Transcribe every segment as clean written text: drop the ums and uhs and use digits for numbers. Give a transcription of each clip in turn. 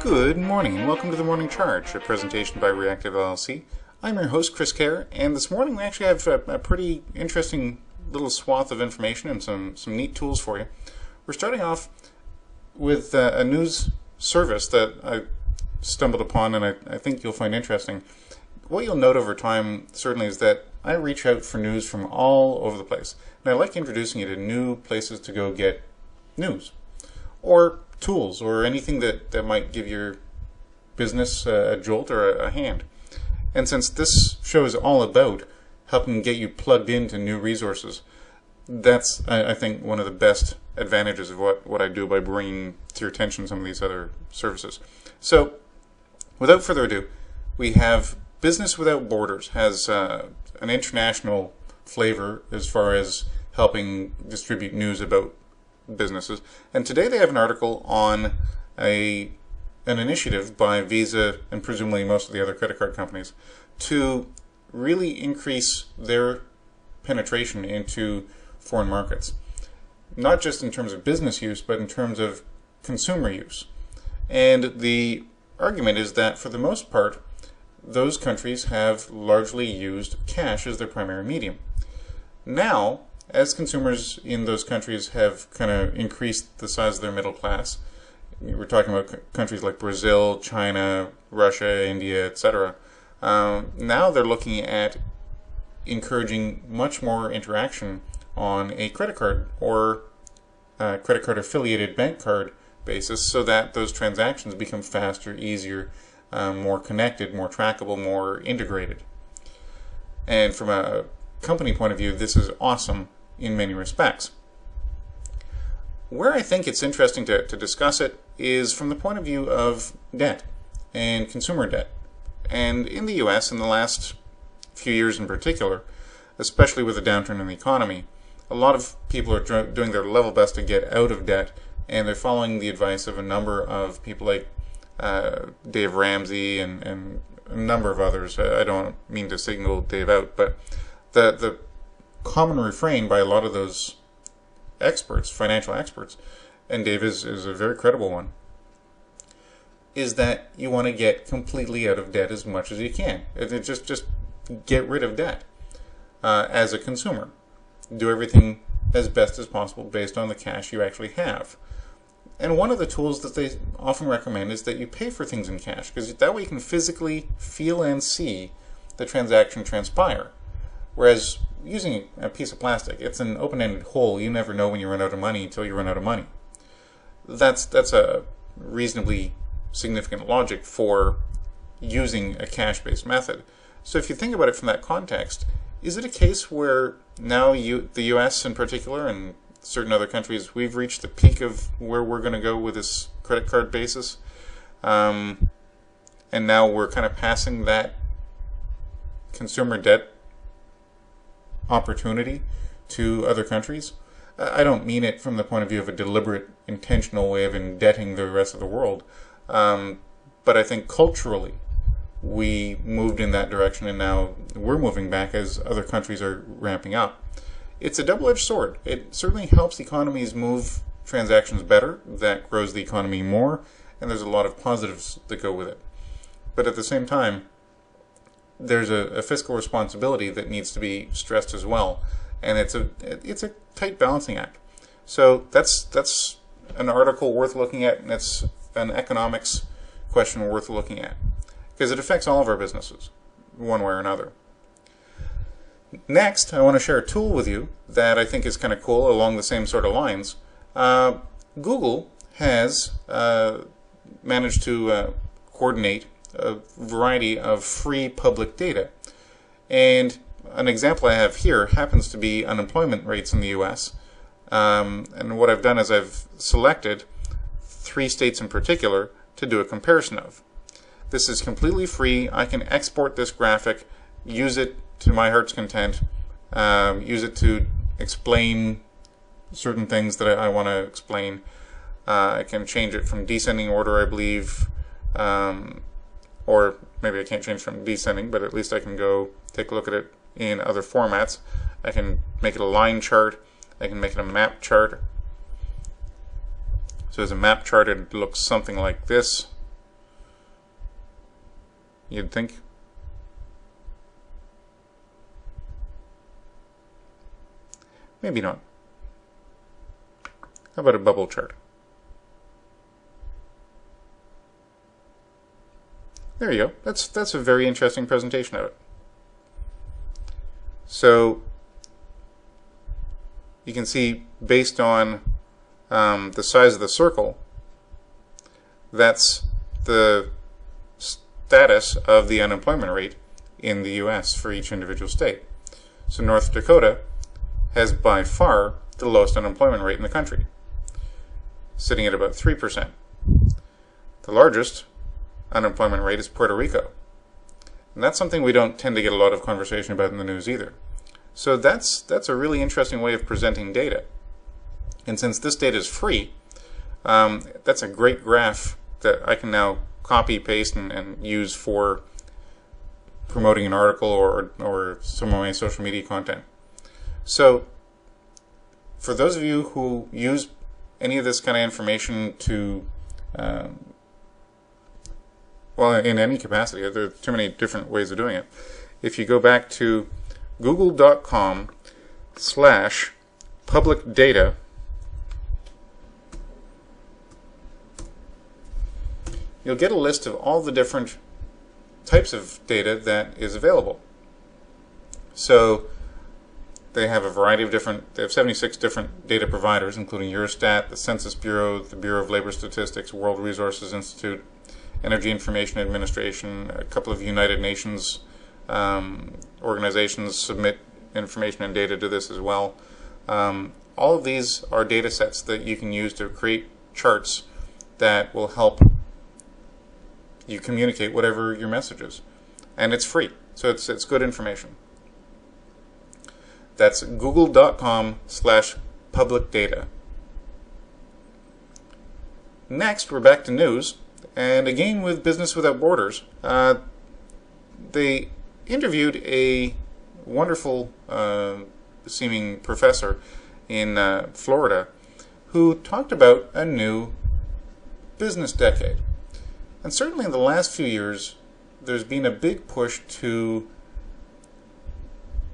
Good morning and welcome to the Morning Charge, a presentation by Reyactive LLC. I'm your host, Chris Kerr, and this morning we actually have a pretty interesting little swath of information and some neat tools for you. We're starting off with a news service that I stumbled upon and I think you'll find interesting. What you'll note over time certainly is that I reach out for news from all over the place, and I like introducing you to new places to go get news, or tools, or anything that might give your business a jolt or a hand. And since this show is all about helping get you plugged into new resources, that's, I think, one of the best advantages of what I do by bringing to your attention some of these other services. So, without further ado, we have Business Without Borders. Has an international flavor as far as helping distribute news about businesses, and today they have an article on an initiative by Visa and presumably most of the other credit card companies to really increase their penetration into foreign markets, not just in terms of business use but in terms of consumer use. And the argument is that for the most part those countries have largely used cash as their primary medium. Now, as consumers in those countries have kind of increased the size of their middle class, we're talking about countries like Brazil, China, Russia, India, etc. Now they're looking at encouraging much more interaction on a credit card or credit card affiliated bank card basis, so that those transactions become faster, easier, more connected, more trackable, more integrated. And from a company point of view, this is awesome in many respects. Where I think it's interesting to discuss it is from the point of view of debt and consumer debt. And in the US, in the last few years in particular, especially with the downturn in the economy, a lot of people are doing their level best to get out of debt, and they're following the advice of a number of people like Dave Ramsey and a number of others. I don't mean to signal Dave out, but the common refrain by a lot of those experts, financial experts, and Dave is a very credible one, is that you want to get completely out of debt as much as you can. Just get rid of debt as a consumer. Do everything as best as possible based on the cash you actually have. And one of the tools that they often recommend is that you pay for things in cash, because that way you can physically feel and see the transaction transpire. Whereas using a piece of plastic, it's an open-ended hole. You never know when you run out of money until you run out of money. That's a reasonably significant logic for using a cash-based method. So if you think about it from that context, is it a case where now the US in particular and certain other countries, we've reached the peak of where we're going to go with this credit card basis, and now we're kind of passing that consumer debt opportunity to other countries? I don't mean it from the point of view of a deliberate, intentional way of indebting the rest of the world, but I think culturally we moved in that direction, and now we're moving back as other countries are ramping up. It's a double-edged sword. It certainly helps economies move transactions better. That grows the economy more, and there's a lot of positives that go with it. But at the same time, there's a fiscal responsibility that needs to be stressed as well, and it's a tight balancing act. So that's an article worth looking at, and it's an economics question worth looking at, because it affects all of our businesses, one way or another. Next, I want to share a tool with you that I think is kind of cool along the same sort of lines. Google has managed to coordinate a variety of free public data. And an example I have here happens to be unemployment rates in the US. And what I've done is I've selected 3 states in particular to do a comparison of. This is completely free. I can export this graphic, use it to my heart's content, use it to explain certain things that I want to explain. I can change it from descending order, I believe, or maybe I can't change from descending, but at least I can go take a look at it in other formats. I can make it a line chart. I can make it a map chart. So as a map chart, it looks something like this. you'd think. Maybe not. How about a bubble chart? There you go. That's a very interesting presentation of it. So you can see, based on the size of the circle, that's the status of the unemployment rate in the U.S. for each individual state. So North Dakota has by far the lowest unemployment rate in the country, sitting at about 3%. The largest unemployment rate is Puerto Rico. And that's something we don't tend to get a lot of conversation about in the news either. So that's a really interesting way of presenting data. And since this data is free, that's a great graph that I can now copy, paste, and use for promoting an article or some of my social media content. So for those of you who use any of this kind of information to, well, in any capacity, there are too many different ways of doing it. If you go back to google.com/public data, you'll get a list of all the different types of data that is available. So they have a variety of different, they have 76 different data providers, including Eurostat, the Census Bureau, the Bureau of Labor Statistics, World Resources Institute, Energy Information Administration, a couple of United Nations organizations submit information and data to this as well. All of these are data sets that you can use to create charts that will help you communicate whatever your message is. And it's free, so it's good information. That's google.com/public data. Next, we're back to news, and again with Business Without Borders. They interviewed a wonderful seeming professor in Florida who talked about a new business decade. And certainly in the last few years, there's been a big push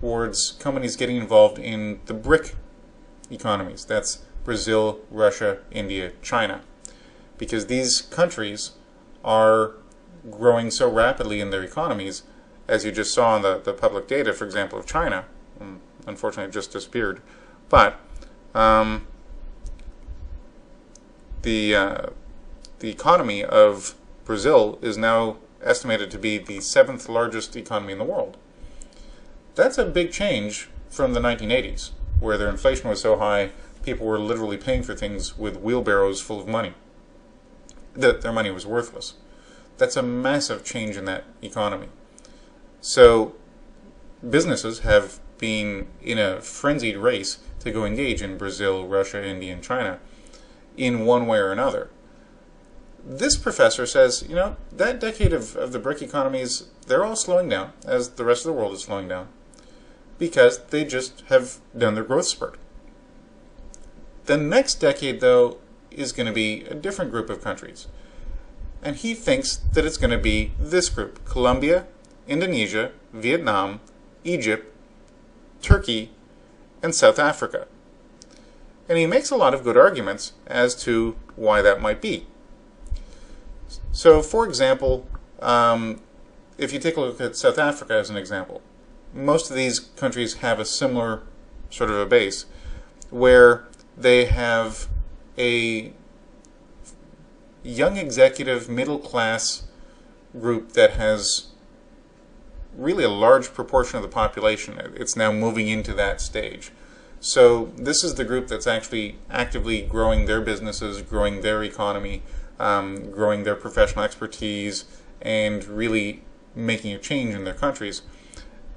towards companies getting involved in the BRIC economies. That's Brazil, Russia, India, China. Because these countries are growing so rapidly in their economies, as you just saw in the public data, for example, of China. Unfortunately, it just disappeared. But the economy of Brazil is now estimated to be the 7th largest economy in the world. That's a big change from the 1980s, where their inflation was so high, people were literally paying for things with wheelbarrows full of money. Their money was worthless. That's a massive change in that economy. So businesses have been in a frenzied race to go engage in Brazil, Russia, India, and China in one way or another. This professor says, you know, that decade of the BRIC economies, they're all slowing down, as the rest of the world is slowing down, because they just have done their growth spurt. The next decade, though, is going to be a different group of countries. And he thinks that it's going to be this group: Colombia, Indonesia, Vietnam, Egypt, Turkey, and South Africa. And he makes a lot of good arguments as to why that might be. So, for example, if you take a look at South Africa as an example, most of these countries have a similar sort of a base, where they have a young executive middle class group that has really a large proportion of the population. It's now moving into that stage. So this is the group that's actually actively growing their businesses, growing their economy, growing their professional expertise, and really making a change in their countries.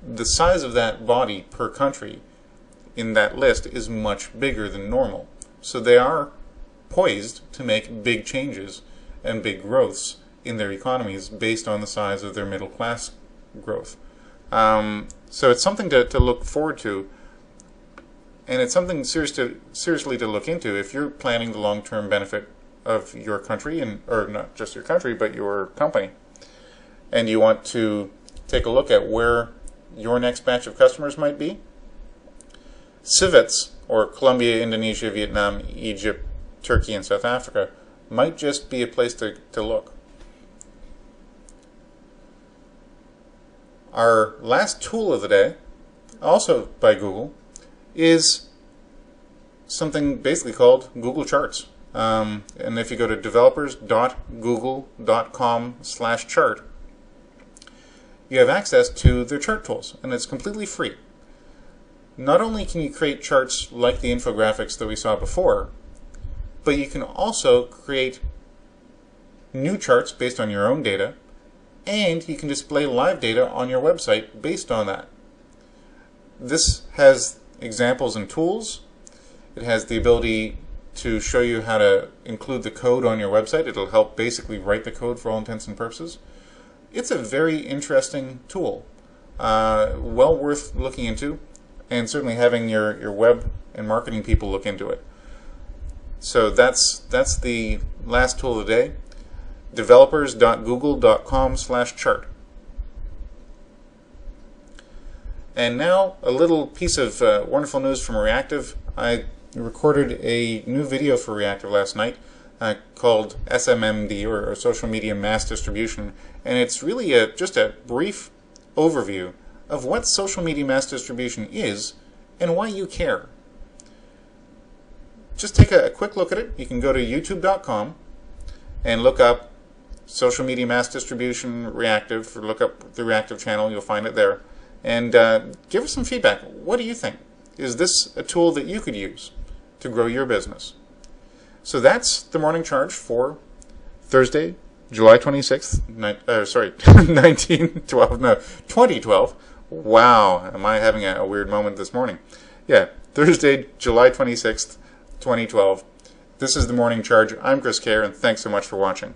The size of that body per country in that list is much bigger than normal. So they are poised to make big changes and big growths in their economies based on the size of their middle class growth. So it's something to look forward to, and it's something seriously to look into if you're planning the long-term benefit of your country, or not just your country, but your company. and you want to take a look at where your next batch of customers might be, CIVETS, or Colombia, Indonesia, Vietnam, Egypt, Turkey, and South Africa, might just be a place to look. Our last tool of the day, also by Google, is something basically called Google Charts. And if you go to developers.google.com/chart, you have access to their chart tools, and it's completely free. Not only can you create charts like the infographics that we saw before, but you can also create new charts based on your own data, and you can display live data on your website based on that. This has examples and tools. It has the ability to show you how to include the code on your website. It'll help basically write the code for all intents and purposes. It's a very interesting tool, well worth looking into, and certainly having your web and marketing people look into it. So that's the last tool of the day, developers.google.com/chart. And now a little piece of wonderful news from Reyactive. I recorded a new video for Reyactive last night called SMMD, or Social Media Mass Distribution, and it's really just a brief overview of what social media mass distribution is and why you care. Just take a quick look at it. You can go to youtube.com and look up Social Media Mass Distribution Reyactive, or look up the Reyactive channel. You'll find it there. And give us some feedback. What do you think? Is this a tool that you could use to grow your business? So that's the morning charge for Thursday, July 26th, 2012. Wow, am I having a weird moment this morning? Yeah, Thursday, July 26th, 2012. This is the morning charge. I'm Chris Kerr, and thanks so much for watching.